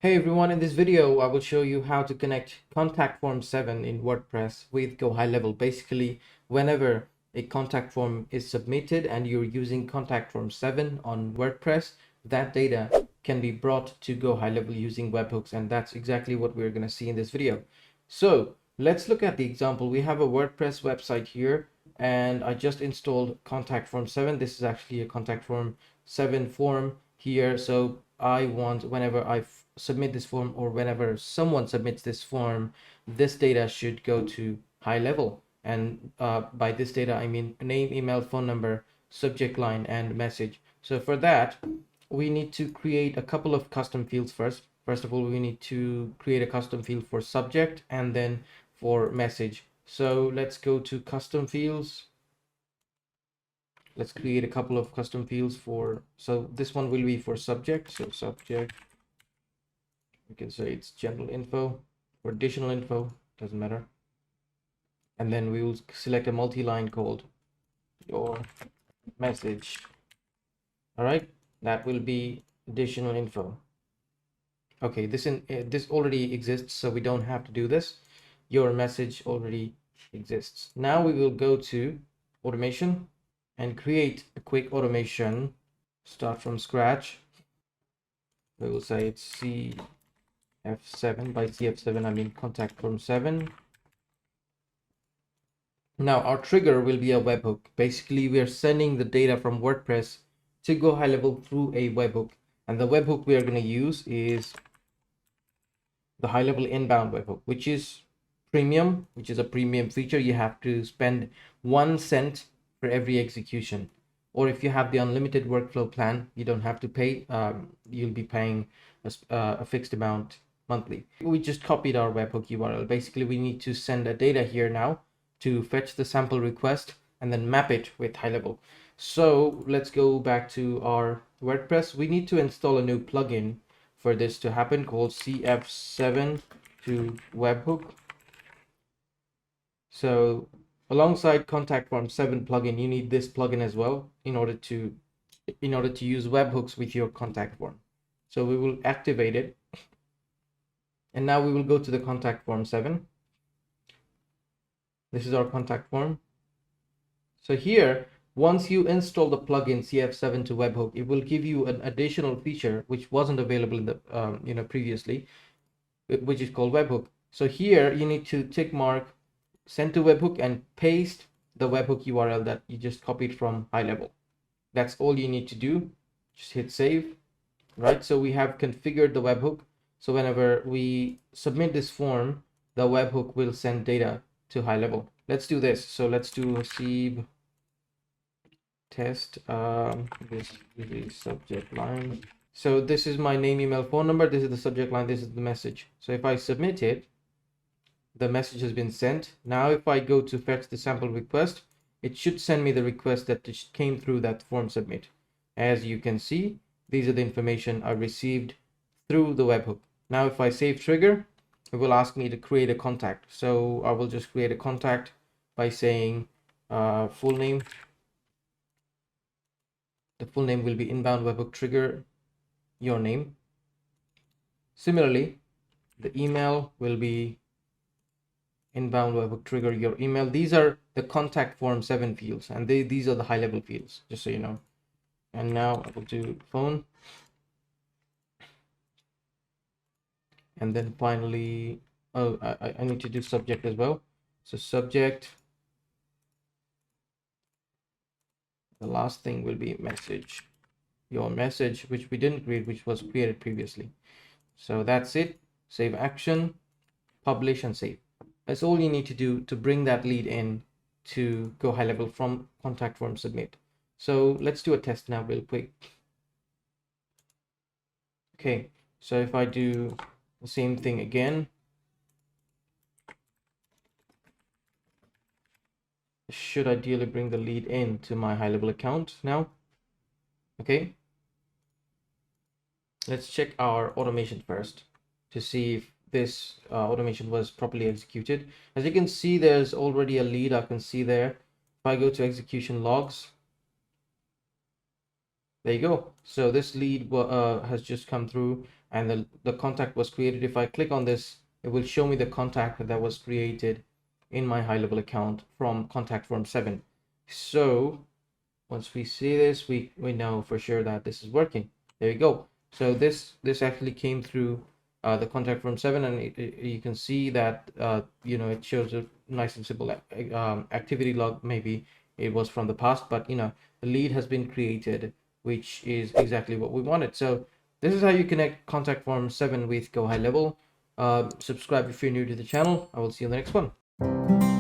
Hey everyone, in this video I will show you how to connect contact form 7 in WordPress with GoHighLevel. Basically, whenever a contact form is submitted and you're using contact form 7 on WordPress, that data can be brought to GoHighLevel using webhooks, and that's exactly what we're going to see in this video. So let's look at the example. We have a WordPress website here and I just installed contact form 7. This is actually a contact form 7 form here. So I want, whenever I submit this form or whenever someone submits this form, this data should go to HighLevel. And by this data, I mean name, email, phone number, subject line, and message. So for that, we need to create a couple of custom fields first. First of all, we need to create a custom field for subject and then for message. So let's go to custom fields. Let's create a couple of custom fields so this one will be for subject. So subject, we can say it's general info or additional info, doesn't matter. And then we will select a multi-line called your message. All right, that will be additional info. Okay, this already exists, so we don't have to do this. Your message already exists. Now we will go to automation and create a quick automation. Start from scratch. We will say it's CF7. By CF7 I mean contact form 7. Now our trigger will be a webhook. Basically, we are sending the data from WordPress to GoHighLevel through a webhook, and the webhook we are going to use is the HighLevel inbound webhook, which is premium, which is a premium feature. You have to spend 1 cent for every execution, or if you have the unlimited workflow plan, you don't have to pay. You'll be paying a fixed amount monthly. We just copied our webhook URL. Basically, we need to send a data here now to fetch the sample request and then map it with HighLevel. So let's go back to our WordPress. We need to install a new plugin for this to happen called CF7 to webhook. So alongside contact form 7 plugin, you need this plugin as well in order to use webhooks with your contact form. So we will activate it, and now we will go to the contact form 7. This is our contact form. So here, once you install the plugin CF7 to webhook, it will give you an additional feature which wasn't available in the previously, which is called webhook. So here you need to tick mark send to webhook and paste the webhook URL that you just copied from HighLevel. That's all you need to do. Just hit save. Right, so we have configured the webhook. So whenever we submit this form, the webhook will send data to HighLevel. Let's do this. So let's do Hasib test. This is the subject line. So this is my name, email, phone number. This is the subject line. This is the message. So if I submit it, the message has been sent. Now if I go to fetch the sample request, it should send me the request that came through that form submit. As you can see, these are the information I received through the webhook. Now if I save trigger, it will ask me to create a contact. So I will just create a contact by saying full name. The full name will be inbound webhook trigger your name. Similarly, the email will be inbound webhook trigger your email. These are the contact form 7 fields, and these are the HighLevel fields, just so you know. And now I will do phone, and then finally I need to do subject as well. So subject, the last thing will be message, your message, which we didn't create, which was created previously. So that's it. Save action, publish, and save. That's all you need to do to bring that lead in to GoHighLevel from contact form submit. So let's do a test now real quick. Okay, so if I do the same thing again, should ideally bring the lead in to my HighLevel account now. Okay, let's check our automation first to see if this automation was properly executed. As you can see, there's already a lead I can see there. If I go to execution logs, there you go. So this lead has just come through, and the contact was created. If I click on this, it will show me the contact that was created in my HighLevel account from contact form 7. So once we see this, we know for sure that this is working. There you go. So this actually came through the contact form 7, and you can see that it shows a nice and simple activity log. Maybe it was from the past, but the lead has been created, which is exactly what we wanted. So this is how you connect contact form 7 with GoHighLevel. Subscribe if you're new to the channel. I will see you in the next one.